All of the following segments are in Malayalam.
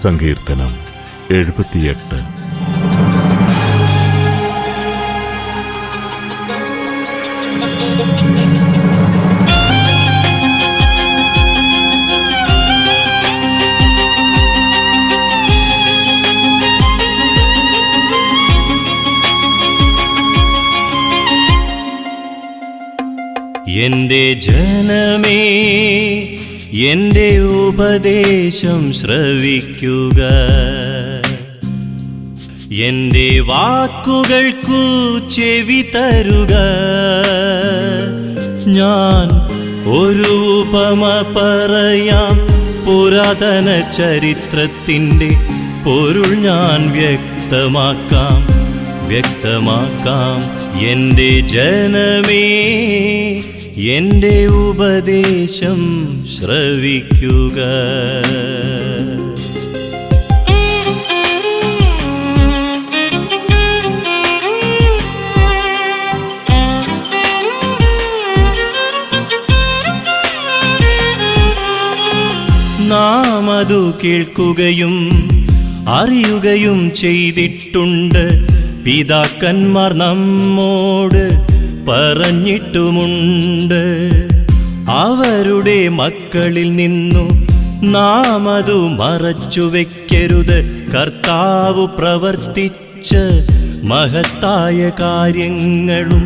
സങ്കീർത്തനം 78. എന്റെ ജനമേ, എന്റെ ഉപദേശം ശ്രവിക്കുക. എന്റെ വാക്കുകൾക്കു ചെവി തരുക. ഞാൻ ഒരു ഉപമ പറയാം. പുരാതന ചരിത്രത്തിൻ്റെ പൊരുൾ ഞാൻ വ്യക്തമാക്കാം. എന്റെ ജനമേ, എന്റെ ഉപദേശം ശ്രവിക്കുക. നാം അതു കേൾക്കുകയും അറിയുകയും ചെയ്തിട്ടുണ്ട്. പിതാക്കന്മാർ നമ്മോട് പറഞ്ഞിട്ടുമുണ്ട്. അവരുടെ മക്കളിൽ നിന്നു നാം അതു മറച്ചു വെക്കരുത്. കർത്താവ് പ്രവർത്തിച്ച മഹത്തായ കാര്യങ്ങളും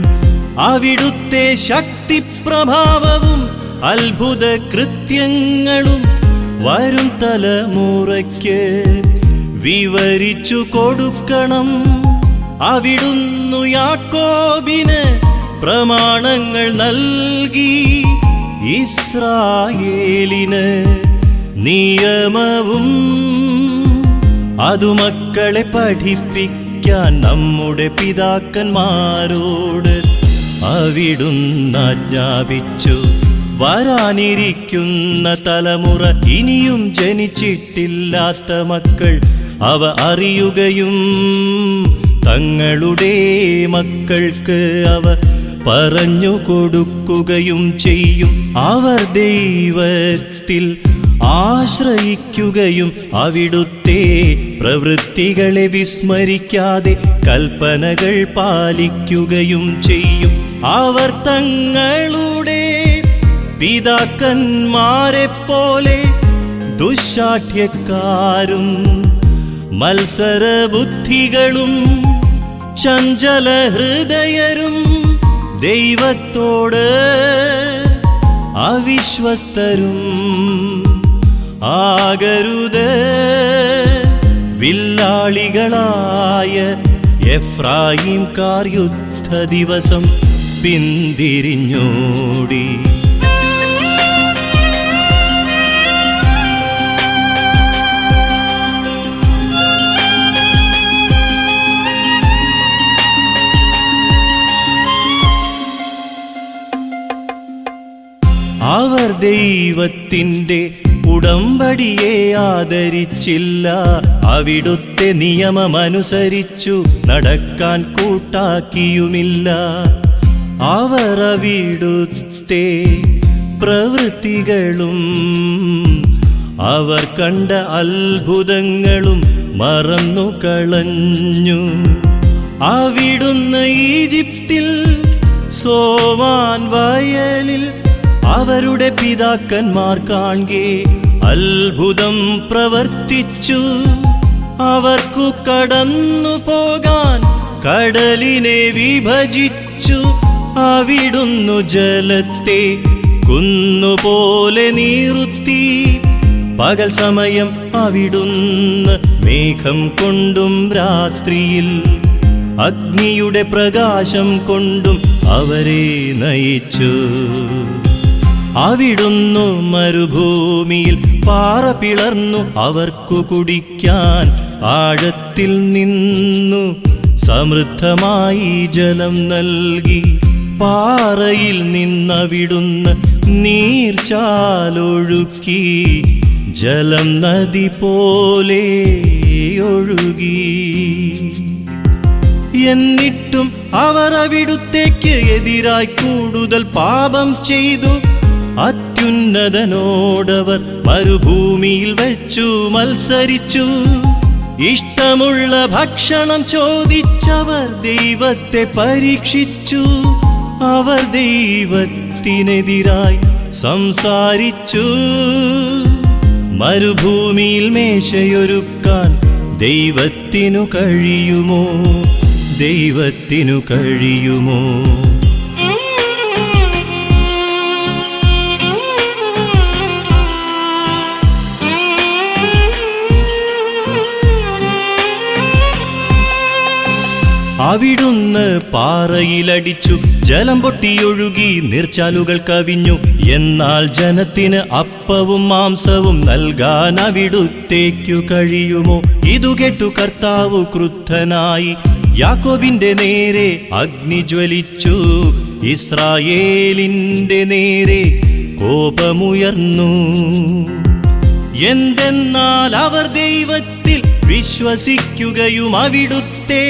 അവിടുത്തെ ശക്തിപ്രഭാവവും അത്ഭുത കൃത്യങ്ങളും വരും തലമുറയ്ക്ക് വിവരിച്ചു കൊടുക്കണം. അവിടുന്നു യാക്കോബിന് പ്രമാണങ്ങൾ നൽകി, ഇസ്രായേലിന് നിയമവും. അതു മക്കളെ പഠിപ്പിക്കാൻ നമ്മുടെ പിതാക്കന്മാരോട് അവിടുന്ന് ആജ്ഞാപിച്ചു. വരാനിരിക്കുന്ന തലമുറ, ഇനിയും ജനിച്ചിട്ടില്ലാത്ത മക്കൾ അവ അറിയുകയും തങ്ങളുടെ മക്കൾക്ക് അവ പറഞ്ഞു കൊടുക്കുകയും ചെയ്യും. അവർ ദൈവത്തിൽ ആശ്രയിക്കുകയും അവിടുത്തെ പ്രവൃത്തികളെ വിസ്മരിക്കാതെ കൽപ്പനകൾ പാലിക്കുകയും ചെയ്യും. അവർ തങ്ങളുടെ പിതാക്കന്മാരെ പോലെ ദുശ്ശാഠ്യക്കാരും മത്സരബുദ്ധികളും ചഞ്ചല ഹൃദയരും ദൈവത്തോട് അവിശ്വസ്തരും ആകരുത്. വില്ലാളികളായ എഫ്രായീംകാർ യുദ്ധ ദിവസം പിന്തിരിഞ്ഞോടി. അവർ ദൈവത്തിൻ്റെ ഉടമ്പടിയെ ആദരിച്ചില്ല. അവിടുത്തെ നിയമമനുസരിച്ചു നടക്കാൻ കൂട്ടാക്കിയുമില്ല. അവർ അവിടുത്തെ പ്രവൃത്തികളും അവർ കണ്ട അത്ഭുതങ്ങളും മറന്നു കളഞ്ഞു. അവിടുന്ന് ഈജിപ്തിൽ സോവാൻ വയലിൽ അവരുടെ പിതാക്കന്മാർ കാൺകെ അത്ഭുതം പ്രവർത്തിച്ചു. അവർക്കു കടന്നു പോകാൻ കടലിനെ വിഭജിച്ചു. അവിടുന്നു ജലത്തെ കുന്നുപോലെ നീറുത്തി. പകൽ സമയം അവിടുന്ന് മേഘം കൊണ്ടും രാത്രിയിൽ അഗ്നിയുടെ പ്രകാശം കൊണ്ടും അവരെ നയിച്ചു. അവിടുന്നു മരുഭൂമിയിൽ പാറ പിളർന്നു അവർക്കു കുടിക്കാൻ ആഴത്തിൽ നിന്നു സമൃദ്ധമായി ജലം നൽകി. പാറയിൽ നിന്നവിടുന്ന് നീർച്ചാലൊഴുക്കി. ജലം നദി പോലെ ഒഴുകി. എന്നിട്ടും അവർ അവിടുത്തേക്ക് എതിരായി കൂടുതൽ പാപം ചെയ്തു. അത്യുന്നതനോടവർ മരുഭൂമിയിൽ വെച്ചു മത്സരിച്ചു. ഇഷ്ടമുള്ള ഭക്ഷണം ചോദിച്ചവർ ദൈവത്തെ പരീക്ഷിച്ചു. അവർ ദൈവത്തിനെതിരായി സംസാരിച്ചു. മരുഭൂമിയിൽ മേശയൊരുക്കാൻ ദൈവത്തിനു കഴിയുമോ? ദൈവത്തിനു കഴിയുമോ? അവിടുന്ന് പാറയിലടിച്ചു, ജലം പൊട്ടിയൊഴുകി, നീർച്ചാലുകൾ കവിഞ്ഞു. എന്നാൽ ജനത്തിന് അപ്പവും മാംസവും നൽകാൻ അവിടുത്തേക്കു കഴിയുമോ? ഇതു കേട്ടു കർത്താവ് ക്രുദ്ധനായി, യാക്കോബിന്റെ നേരെ അഗ്നി ജ്വലിച്ചു. ഇസ്രായേലിന്റെ നേരെ കോപമുയർന്നു. എന്തെന്നാൽ അവർ ദൈവത്തിൽ വിശ്വസിക്കുകയും അവിടുത്തെ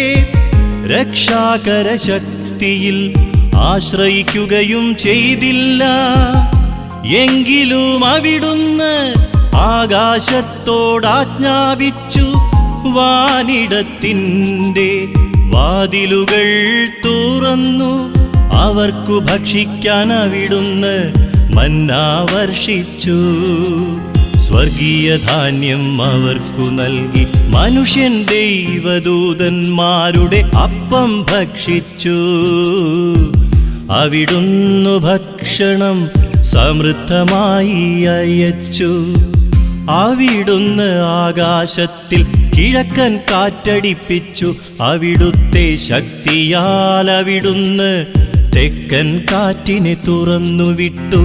രക്ഷാകര ശക്തിയിൽ ആശ്രയിക്കുകയും ചെയ്തില്ല. എങ്കിലും അവിടുന്ന് ആകാശത്തോടാജ്ഞാപിച്ചു, വാനിടത്തിൻ്റെ വാതിലുകൾ തുറന്നു. അവർക്കു ഭക്ഷിക്കാൻ അവിടുന്ന് മന്ന വർഷിച്ചു. സ്വർഗീയ ധാന്യം അവർക്കു നൽകി. മനുഷ്യൻ ദൈവദൂതന്മാരുടെ അപ്പം ഭക്ഷിച്ചു. അവിടുന്ന് ഭക്ഷണം സമൃദ്ധമായി അയച്ചു. അവിടുന്ന് ആകാശത്തിൽ കിഴക്കൻ കാറ്റടിപ്പിച്ചു. അവിടുത്തെ ശക്തിയാൽ അവിടുന്ന് തെക്കൻ കാറ്റിനെ തുറന്നുവിട്ടു.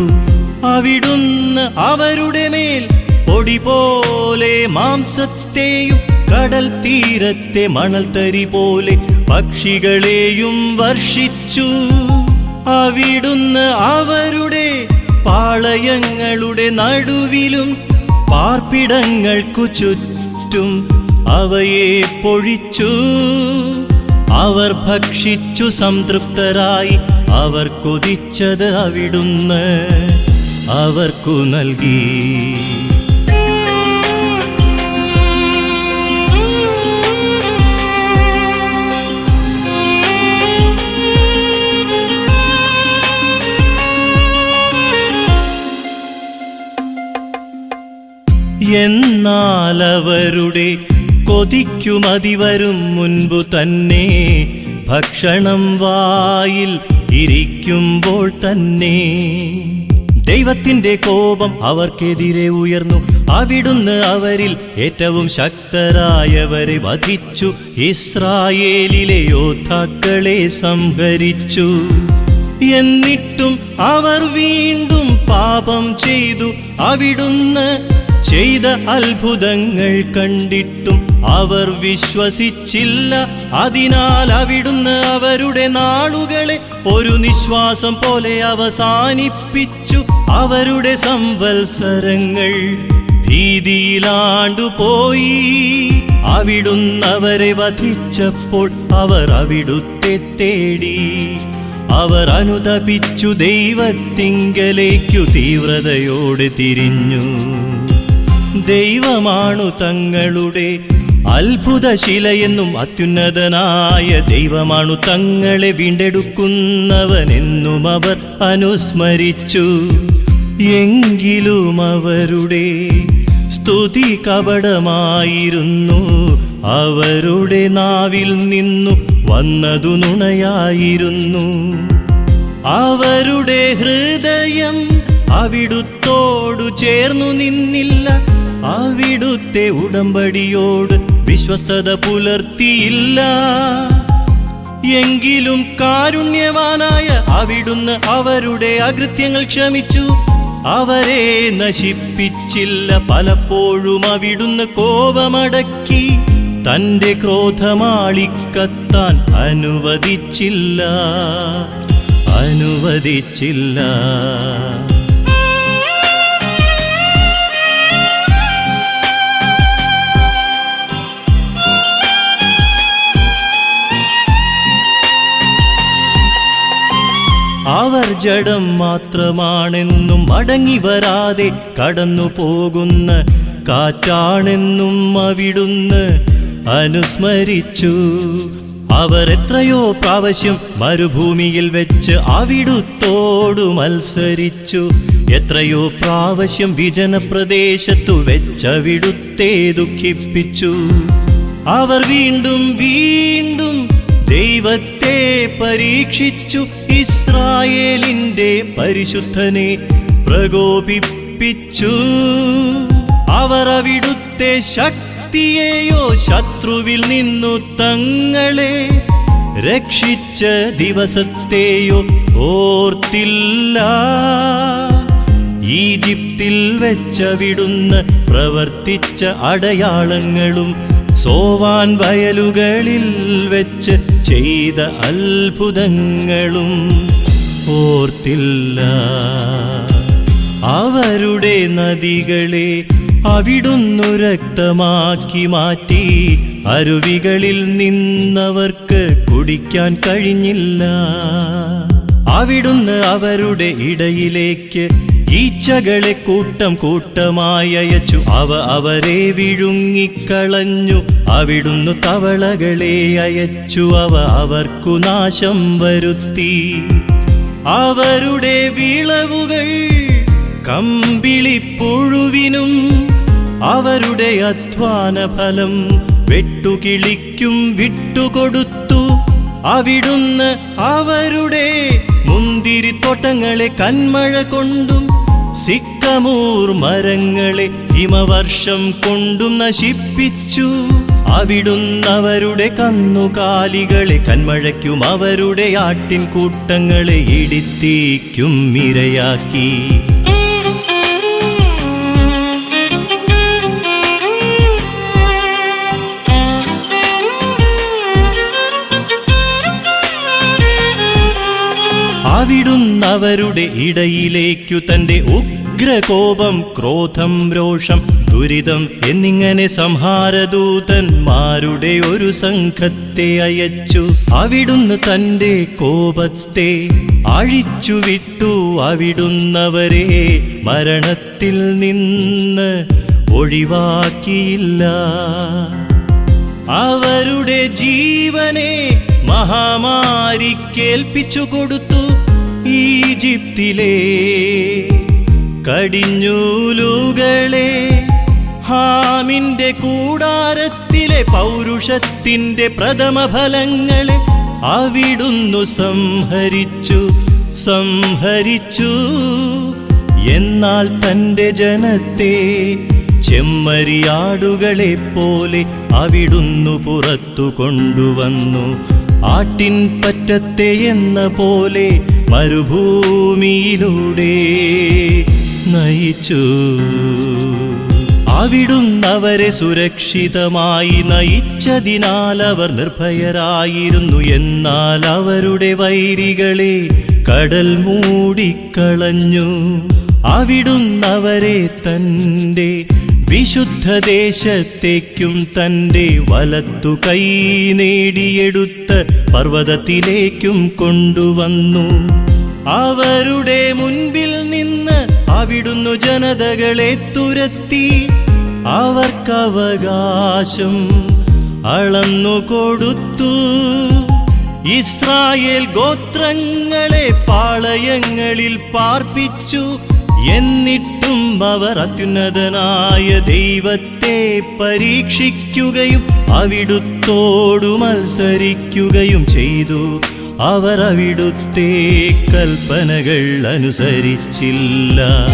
അവിടുന്ന് അവരുടെ മേൽ പൊടി പോലെ മാംസത്തെയും കടൽ തീരത്തെ മണൽത്തരി പോലെ പക്ഷികളെയും വർഷിച്ചു. അവിടുന്ന് അവരുടെ പാളയങ്ങളുടെ നടുവിലും പാർപ്പിടങ്ങൾക്കു ചുറ്റും അവയെ പൊഴിച്ചു. അവർ ഭക്ഷിച്ചു സംതൃപ്തരായി. അവർ കൊതിച്ചത് അവിടുന്ന് അവർക്കു നൽകി. എന്നാൽ അവരുടെ കൊതിക്കുമതി വരും മുൻപു തന്നെ, ഭക്ഷണം വായിൽ ഇരിക്കുമ്പോൾ തന്നെ ദൈവത്തിന്റെ കോപം അവർക്കെതിരെ ഉയർന്നു. അവിടുന്ന് അവരിൽ ഏറ്റവും ശക്തരായവരെ വധിച്ചു. ഇസ്രായേലിലെ യോദ്ധാക്കളെ സംഹരിച്ചു. എന്നിട്ടും അവർ വീണ്ടും പാപം ചെയ്തു. അവിടുന്ന് ചെയ്ത അത്ഭുതങ്ങൾ കണ്ടിട്ടും അവർ വിശ്വസിച്ചില്ല. അതിനാൽ അവിടുന്ന് അവരുടെ നാളുകളെ ഒരു നിശ്വാസം പോലെ അവസാനിപ്പിച്ചു. അവരുടെ സംവത്സരങ്ങൾ ഭീതിയിലാണ്ടുപോയി. അവിടുന്ന് അവരെ വധിച്ചപ്പോൾ അവർ അവിടുത്തെ തേടി. അവർ അനുതപിച്ചു ദൈവത്തിങ്കലേക്കു തീവ്രതയോടെ തിരിഞ്ഞു. ദൈവമാണു തങ്ങളുടെ അത്ഭുതശിലയെന്നും അത്യുന്നതനായ ദൈവമാണു തങ്ങളെ വീണ്ടെടുക്കുന്നവനെന്നും അവർ അനുസ്മരിച്ചു. എങ്കിലും അവരുടെ സ്തുതി കപടമായിരുന്നു. അവരുടെ നാവിൽ നിന്നു വന്നതു നുണയായിരുന്നു. അവരുടെ ഹൃദയം അവിടുത്തോടു ചേർന്നു നിന്നില്ല. അവിടുത്തെ ഉടമ്പടിയോട് വിശ്വസ്തത പുലർത്തിയില്ല. എങ്കിലും കാരുണ്യവാനായ അവിടുന്ന് അവരുടെ അകൃത്യങ്ങൾ ക്ഷമിച്ചു. അവരെ നശിപ്പിച്ചില്ല. പലപ്പോഴും അവിടുന്ന് കോപമടക്കി തന്റെ ക്രോധമാളിക്കത്താൻ അനുവദിച്ചില്ല. അവർ ജഡം മാത്രമാണെന്നും മടങ്ങി വരാതെ കടന്നു പോകുന്ന കാറ്റാണെന്നും അവിടുന്ന് അനുസ്മരിച്ചു. അവർ എത്രയോ പ്രാവശ്യം മരുഭൂമിയിൽ വെച്ച് അവിടുത്തോടു മത്സരിച്ചു. എത്രയോ പ്രാവശ്യം വിജനപ്രദേശത്തു വെച്ചവിടുത്തെ ദുഃഖിപ്പിച്ചു. അവർ വീണ്ടും വീണ്ടും ദൈവത്തെ പരീക്ഷിച്ചു. ഇസ്രായേലിന്റെ പരിശുദ്ധനെ പ്രകോപിപ്പിച്ചു. അവർ അവിടുത്തെ ശക്തിയെയോ ശത്രുവിൽ നിന്നു തങ്ങളെ രക്ഷിച്ച ദിവസത്തെയോ ഓർത്തില്ല. ഈജിപ്തിൽ വെച്ചവിടുന്ന് പ്രവർത്തിച്ച അടയാളങ്ങളും സോവാൻ വയലുകളിൽ വെച്ച് ചെയ്ത അത്ഭുതങ്ങളും ഓർത്തില്ല. അവരുടെ നദികളെ അവിടുന്നു രക്തമാക്കി മാറ്റി. അരുവികളിൽ നിന്നവർക്ക് കുടിക്കാൻ കഴിഞ്ഞില്ല. അവിടുന്ന് അവരുടെ ഇടയിലേക്ക് ഈച്ചകളെ കൂട്ടം കൂട്ടമായി അയച്ചു. അവരെ വിഴുങ്ങിക്കളഞ്ഞു. അവിടുന്ന് തവളകളെ അയച്ചു. അവർക്കു നാശം വരുത്തി. അവരുടെ വിളവുകൾ കമ്പിളിപ്പുഴുവിനും അവരുടെ അധ്വാന ഫലം വെട്ടുകിളിക്കും വിട്ടുകൊടുത്തു. അവിടുന്ന് അവരുടെ മുന്തിരിത്തോട്ടങ്ങളെ കന്മഴ കൊണ്ടും സിക്കമൂർ മരങ്ങളെ ഹിമവർഷം കൊണ്ടും നശിപ്പിച്ചു. അവിടുന്ന് അവരുടെ കന്നുകാലികളെ കന്മഴയ്ക്കും അവരുടെ ആട്ടിൻ കൂട്ടങ്ങളെ ഇടിത്തീക്കും ഇരയാക്കി. അവിടുന്ന് അവരുടെ ഇടയിലേക്കു തന്റെ ഉഗ്രകോപം, ക്രോധം, രോഷം, ദുരിതം എന്നിങ്ങനെ സംഹാരദൂതന്മാരുടെ ഒരു സംഘത്തെ അയച്ചു. അവിടുന്ന് തന്റെ കോപത്തെ അഴിച്ചുവിട്ടു. അവിടുന്നവരെ മരണത്തിൽ നിന്ന് ഒഴിവാക്കിയില്ല. അവരുടെ ജീവനെ മഹാമാരിക്കേൽപ്പിച്ചു കൊടുത്തു. ഈജിപ്തിലെ കടിഞ്ഞൂലുകളെ, ഹാമിന്റെ കൂടാരത്തിലെ പൗരുഷത്തിന്റെ പ്രഥമ ഫലങ്ങളെ അവിടുന്നു സംഹരിച്ചു. എന്നാൽ തന്റെ ജനത്തെ ചെമ്മരിയാടുകളെ പോലെ അവിടുന്നു പുറത്തു കൊണ്ടുവന്നു. ആട്ടിൻ പറ്റത്തെ എന്ന പോലെ മരുഭൂമിയിലൂടെ നയിച്ചു. അവിടുന്ന് അവരെ സുരക്ഷിതമായി നയിച്ചതിനാൽ അവർ നിർഭയരായിരുന്നു. എന്നാൽ അവരുടെ വൈരികളെ കടൽ മൂടിക്കളഞ്ഞു. അവിടുന്ന് അവരെ തന്റെ വിശുദ്ധദേശത്തേക്കും തന്റെ വലത്തു കൈ നേടിയെടുത്ത പർവ്വതത്തിലേക്കും കൊണ്ടുവന്നു. അവരുടെ മുൻപിൽ നിന്ന് അവിടുന്നു ജനതകളെ തുരത്തി. അവർക്കവകാശം അളന്നുകൊടുത്തു. ഇസ്രായേൽ ഗോത്രങ്ങളെ പാളയങ്ങളിൽ പാർപ്പിച്ചു. എന്നിട്ടും അവർ അത്യുന്നതനായ ദൈവത്തെ പരീക്ഷിക്കുകയും അവിടുത്തോടു മത്സരിക്കുകയും ചെയ്തു. അവർ അവിടുത്തെ കൽപ്പനകൾ അനുസരിച്ചില്ല.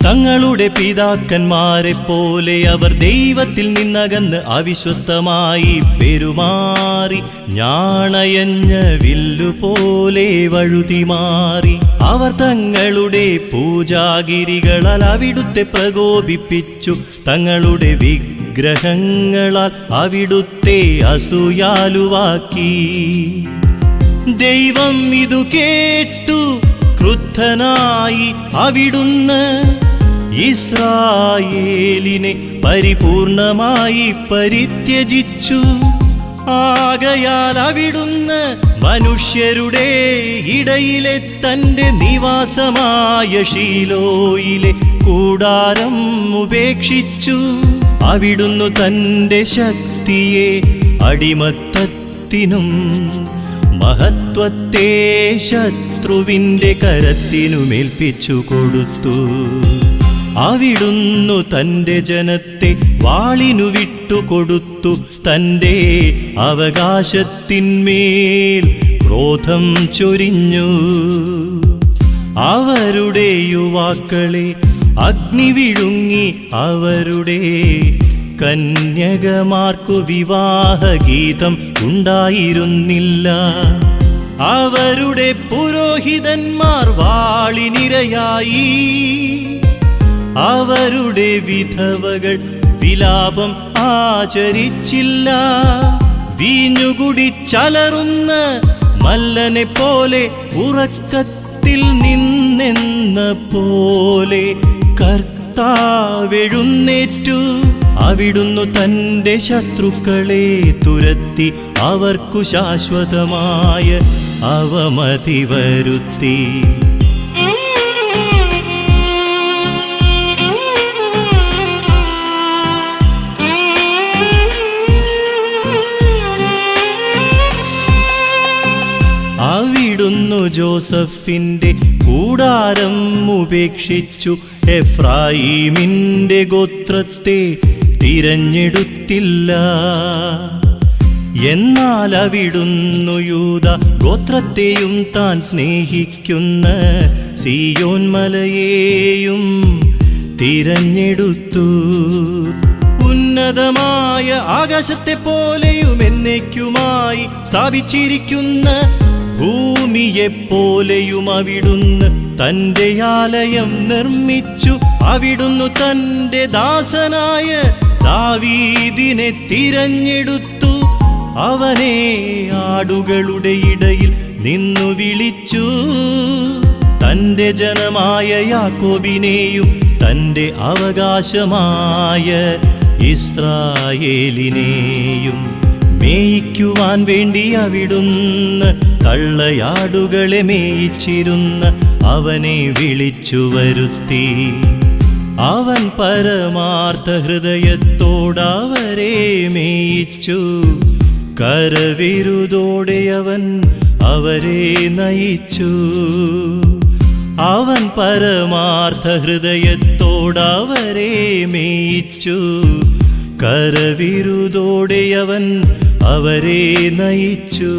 തങ്ങളുടെ പിതാക്കന്മാരെ പോലെ അവർ ദൈവത്തിൽ നിന്നകന്ന് അവിശ്വസ്തമായി പെരുമാറി. ഞാണയഞ്ഞ വില്ലുപോലെ വഴുതിമാറി. അവർ തങ്ങളുടെ പൂജാഗിരികളാൽ അവിടുത്തെ പ്രകോപിപ്പിച്ചു. തങ്ങളുടെ വിഗ്രഹങ്ങളാൽ അവിടുത്തെ അസൂയാലുവാക്കി. ദൈവം ഇതു കേട്ടു. ക്രുദ്ധനായി അവിടുന്ന് ഇസ്രായേലിനെ പരിപൂർണമായി പരിത്യജിച്ചു. ആകയാൽ അവിടുന്ന് മനുഷ്യരുടെ ഇടയിലെ തന്റെ നിവാസമായ ശീലോയിലെ കൂടാരം ഉപേക്ഷിച്ചു. അവിടുന്ന് തന്റെ ശക്തിയെ അടിമത്തത്തിനും മഹത്വത്തെ ശത്രുവിന്റെ കരത്തിനുമേൽപ്പിച്ചു കൊടുത്തു. അവിടുന്ന് തന്റെ ജനത്തെ വാളിനു വിട്ടുകൊടുത്തു. തന്റെ അവകാശത്തിന്മേൽ ക്രോധം ചൊരിഞ്ഞു. അവരുടെ യുവാക്കളെ അഗ്നി വിഴുങ്ങി. അവരുടെ കന്യകമാർക്കു വിവാഹഗീതം ഉണ്ടായിരുന്നില്ല. അവരുടെ പുരോഹിതന്മാർ വാളിനിരയായി. അവരുടെ വിധവകൾ വിലാപം ആചരിച്ചില്ല. വീഞ്ഞുകുടിച്ചലറുന്ന മല്ലനെ പോലെ ഉറക്കത്തിൽ നിന്നെന്ന പോലെ കർത്താവെഴുന്നേറ്റു. അവിടുന്ന് തന്റെ ശത്രുക്കളെ തുരത്തി അവർക്കു ശാശ്വതമായ അവമതി വരുത്തി. അവിടുന്ന് ജോസഫിന്റെ കൂടാരം ഉപേക്ഷിച്ചു. എഫ്രായീമിന്റെ ഗോത്രത്തെ തിരഞ്ഞെടുത്തില്ല. എന്നാൽ അവിടുന്ന് യൂദാ ഗോത്രത്തെയും താൻ സ്നേഹിക്കുന്ന സീയോൻ മലയെയും തിരഞ്ഞെടുത്തു. ഉന്നതമായ ആകാശത്തെ പോലെയും എന്നേക്കുമായി സ്ഥാപിച്ചിരിക്കുന്ന ഭൂമിയെപ്പോലെയും അവിടുന്ന് തന്റെ ആലയം നിർമ്മിച്ചു. അവിടുന്ന് തന്റെ ദാസനായ ദാവീദിനെ തിരഞ്ഞെടുത്തു. അവനെ ആടുകളുടെ ഇടയിൽ നിന്നു വിളിച്ചു. തന്റെ ജനമായ യാക്കോബിനെയും തന്റെ അവകാശമായ ഇസ്രായേലിനെയും മേയിക്കുവാൻ വേണ്ടി അവിടുന്ന് കള്ളയാടുകളെ മേയിച്ചിരുന്ന അവനെ വിളിച്ചു വരുത്തി. അവൻ പരമാർത്ഥ ഹൃദയത്തോടവരെ മേയിച്ചു. കരവിരുതോടെ അവൻ അവരെ നയിച്ചു. അവൻ പരമാർത്ഥ ഹൃദയത്തോടവരെ മേയിച്ചു. കരവിരുതോടെ അവൻ അവരെ നയിച്ചു.